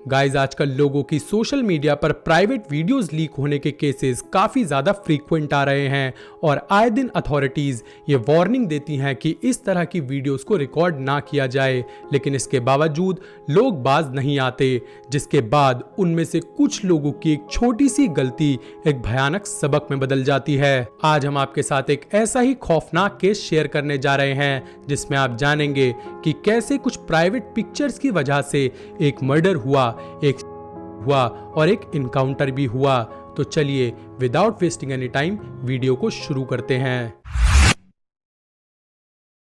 Guys आजकल लोगों की सोशल मीडिया पर प्राइवेट वीडियोस लीक होने के केसेस काफी ज्यादा फ्रीक्वेंट आ रहे हैं और आए दिन अथॉरिटीज ये वार्निंग देती हैं कि इस तरह की वीडियोस को रिकॉर्ड ना किया जाए, लेकिन इसके बावजूद लोग बाज नहीं आते, जिसके बाद उनमें से कुछ लोगों की एक छोटी सी गलती एक भयानक सबक में बदल जाती है। आज हम आपके साथ एक ऐसा ही खौफनाक केस शेयर करने जा रहे हैं जिसमें आप जानेंगे कि कैसे कुछ प्राइवेट पिक्चर्स की वजह से एक मर्डर हुआ और एक इनकाउंटर भी हुआ। तो चलिए without wasting any time video को शुरू करते हैं।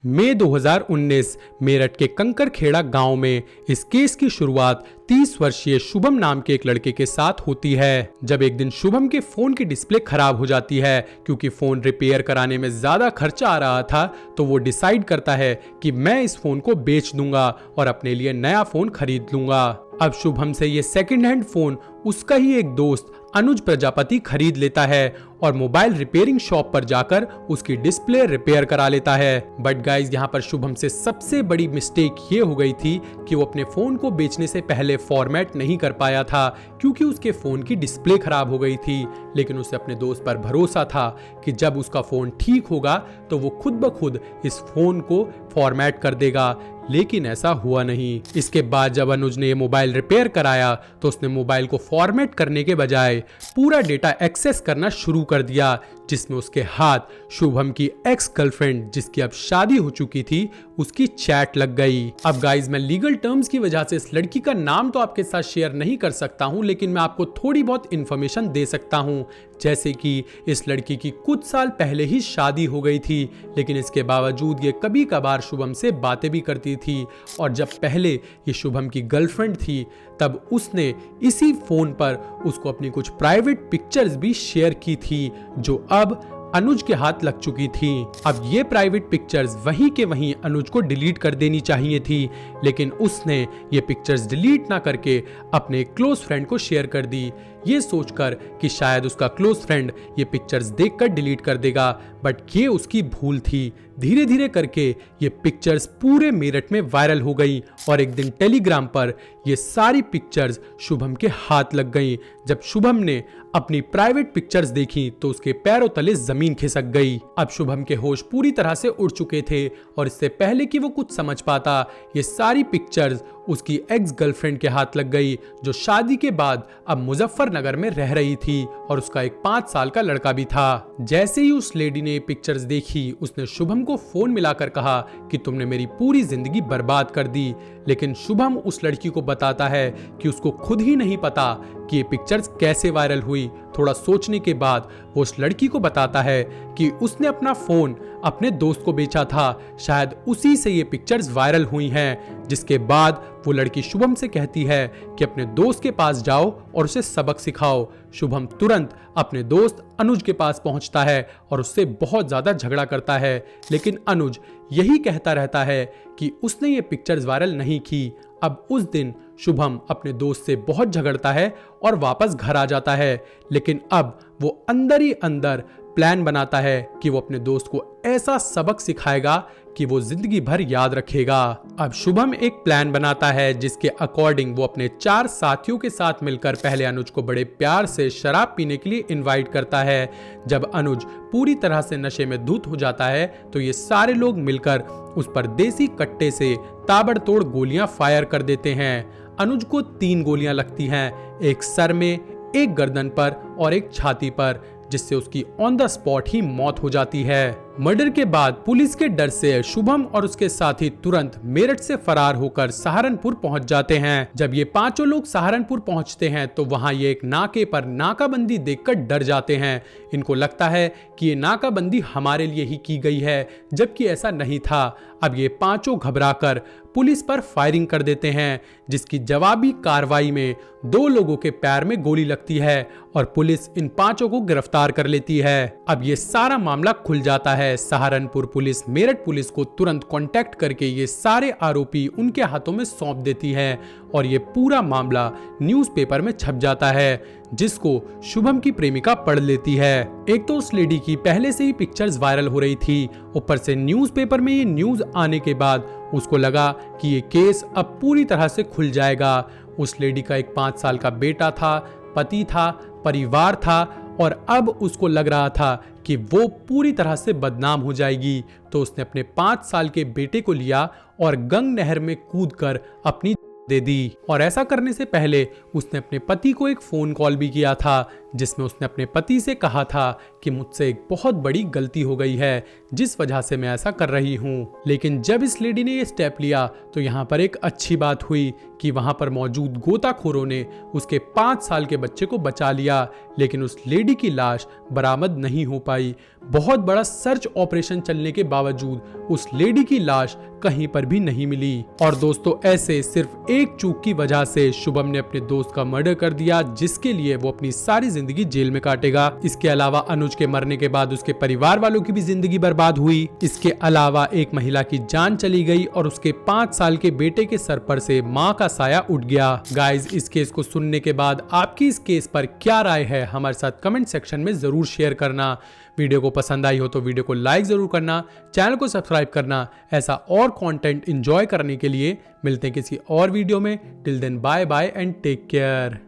मई 2019 मेरठ के कंकरखेड़ा गांव में इस केस की शुरुआत 30 वर्षीय शुभम नाम के एक लड़के के साथ होती है। जब एक दिन शुभम के फोन की डिस्प्ले खराब हो जाती है, क्योंकि फोन रिपेयर कराने में ज्यादा खर्चा आ रहा था, तो वो डिसाइड करता है कि मैं इस फोन को बेच दूंगा और अपने लिए नया फोन खरीद लूंगा। अब शुभम से ये सेकंड हैंड फोन उसका ही एक दोस्त अनुज प्रजापति खरीद लेता है और मोबाइल रिपेयरिंग शॉप पर जाकर उसकी डिस्प्ले रिपेयर करा लेता है। बट गाइस यहाँ पर शुभम से सबसे बड़ी मिस्टेक ये हो गई थी कि वो अपने फोन को बेचने से पहले फॉर्मेट नहीं कर पाया था, क्योंकि उसके फोन की डिस्प्ले खराब हो गई थी। लेकिन उसे अपने दोस्त पर भरोसा था कि जब उसका फोन ठीक होगा तो वो खुद ब खुद इस फोन को फॉर्मेट कर देगा, लेकिन ऐसा हुआ नहीं। इसके बाद जब अनुज ने मोबाइल रिपेयर कराया तो उसने मोबाइल को फॉर्मेट करने के बजाय पूरा डेटा एक्सेस करना शुरू कर दिया, जिसमें उसके हाथ शुभम की एक्स गर्लफ्रेंड, जिसकी अब शादी हो चुकी थी, उसकी चैट लग गई। अब गाइस मैं लीगल टर्म्स की वजह से इस लड़की का नाम तो आपके साथ शेयर नहीं कर सकता हूं, लेकिन मैं आपको थोड़ी बहुत इंफॉर्मेशन दे सकता हूं, जैसे कि इस लड़की की कुछ साल पहले ही शादी हो गई थी, लेकिन इसके बावजूद ये कभी कभार शुभम से बातें भी करती थी। और जब पहले ये शुभम की गर्लफ्रेंड थी, तब उसने इसी फोन पर उसको अपनी कुछ प्राइवेट पिक्चर्स भी शेयर की थी, जो अब अनुज के हाथ लग चुकी थी। अब ये प्राइवेट पिक्चर्स वहीं के वहीं अनुज को डिलीट कर देनी चाहिए थी, लेकिन उसने ये पिक्चर्स डिलीट ना करके अपने क्लोज फ्रेंड को शेयर कर दी, ये सोचकर कि शायद उसका क्लोज फ्रेंड ये पिक्चर्स देखकर डिलीट कर देगा। बट ये उसकी भूल थी। धीरे धीरे करके ये पिक्चर्स पूरे मेरठ में वायरल हो गई और एक दिन टेलीग्राम पर ये सारी पिक्चर्स शुभम के हाथ लग गई। जब शुभम ने अपनी प्राइवेट पिक्चर्स देखी तो उसके पैरों तले जमीन खिसक गई। अब शुभम के होश पूरी तरह से उड़ चुके थे और इससे पहले कि वो कुछ समझ पाता, ये सारी पिक्चर्स उसकी एक्स गर्लफ्रेंड के हाथ लग गई, जो शादी के बाद अब मुजफ्फरनगर में रह रही थी और उसका एक 5 साल का लड़का भी था। जैसे ही उस लेडी ने पिक्चर्स देखी, उसने शुभम को फोन मिलाकर कहा कि तुमने मेरी पूरी जिंदगी बर्बाद कर दी। लेकिन शुभम उस लड़की को बताता है कि उसको खुद ही नहीं पता कि ये पिक्चर्स कैसे वायरल हुई। थोड़ा सोचने के बाद वो उस लड़की को बताता है कि उसने अपना फोन अपने दोस्त को बेचा था, शायद उसी से ये पिक्चर्स वायरल हुई हैं। जिसके बाद वो लड़की शुभम से कहती है कि अपने दोस्त के पास जाओ और उसे सबक सिखाओ। शुभम तुरंत अपने दोस्त अनुज के पास पहुंचता है और उससे बहुत ज्यादा झगड़ा करता है, लेकिन अनुज यही कहता रहता है कि उसने ये पिक्चर्स वायरल नहीं की। अब उस दिन शुभम अपने दोस्त से बहुत झगड़ता है और वापस घर आ जाता है, लेकिन अब वो अंदर ही अंदर प्लान बनाता है कि वो अपने दोस्त को ऐसा सबक सिखाएगा कि वो जिंदगी भर याद रखेगा। अब शुभम एक प्लान बनाता है जिसके अकॉर्डिंग वो अपने 4 साथियों के साथ मिलकर पहले अनुज को बड़े प्यार से शराब पीने के लिए इनवाइट करता है। जब अनुज पूरी तरह से नशे में धुत हो जाता है तो ये सारे लोग मिलकर उस पर देसी कट्टे से ताबड़तोड़ गोलियां फायर कर देते हैं। अनुज को 3 गोलियां लगती हैं, एक सर में, एक गर्दन पर और एक छाती पर, जिससे उसकी ऑन द स्पॉट ही मौत हो जाती है। मर्डर के बाद पुलिस के डर से शुभम और उसके साथी तुरंत मेरठ से फरार होकर सहारनपुर पहुंच जाते हैं। जब ये 5 लोग सहारनपुर पहुंचते हैं तो वहां ये एक नाके पर नाकाबंदी देखकर डर जाते हैं। इनको लगता है कि ये नाकाबंदी हमारे लिए ही की गई है, जबकि ऐसा नहीं था। अब ये 5 घबराकर पुलिस पर फायरिंग कर देते हैं, जिसकी जवाबी कार्रवाई में 2 लोगों के पैर में गोली लगती है और पुलिस इन 5 को गिरफ्तार कर लेती है। अब ये सारा मामला खुल जाता है। सहारनपुर पुलिस मेरठ पुलिस को तुरंत कांटेक्ट करके ये सारे आरोपी उनके हाथों में सौंप देती है और ये पूरा मामला न्यूज़पेपर में छप जाता है, जिसको शुभम की प्रेमिका पढ़ लेती है। एक तो उस लेडी की पहले से ही पिक्चर्स वायरल हो रही थी, ऊपर से न्यूज़पेपर में ये न्यूज़ आने के बाद उसको लगा कि ये केस अब पूरी तरह से खुल जाएगा। उस लेडी का एक 5 साल का बेटा था, पति था, परिवार था और अब उसको लग रहा था कि वो पूरी तरह से बदनाम हो जाएगी। तो उसने अपने 5 साल के बेटे को लिया और गंग नहर में कूदकर अपनी दे दी। और ऐसा करने से पहले उसने अपने पति को एक फोन कॉल भी किया था, जिसमें उसने अपने पति से कहा था कि मुझसे एक बहुत बड़ी गलती हो गई है, जिस वजह से मैं ऐसा कर रही हूँ। लेकिन जब इस लेडी ने ये स्टेप लिया तो यहाँ पर एक अच्छी बात हुई कि वहां पर मौजूद गोताखोरों ने उसके 5 साल के बच्चे को बचा लिया, लेकिन उस लेडी की लाश बरामद नहीं हो पाई। बहुत बड़ा सर्च ऑपरेशन चलने के बावजूद उस लेडी की लाश कहीं पर भी नहीं मिली। और दोस्तों, ऐसे सिर्फ एक चूक की वजह से शुभम ने अपने दोस्त का मर्डर कर दिया, जिसके लिए वो अपनी सारी जिंदगी जेल में काटेगा। इसके अलावा अनुज के मरने के बाद उसके परिवार वालों की भी जिंदगी बर्बाद हुई। इसके अलावा एक महिला की जान चली गई और उसके 5 साल के बेटे के सर पर से मां का साया उठ गया। गाइज, इस केस को सुनने के बाद आपकी इस केस पर क्या राय है, हमारे साथ कमेंट सेक्शन में जरूर शेयर करना। वीडियो को पसंद आई हो तो वीडियो को लाइक जरूर करना, चैनल को सब्सक्राइब करना। ऐसा और कंटेंट एंजॉय करने के लिए मिलते हैं किसी और वीडियो में। Till then bye bye and take care.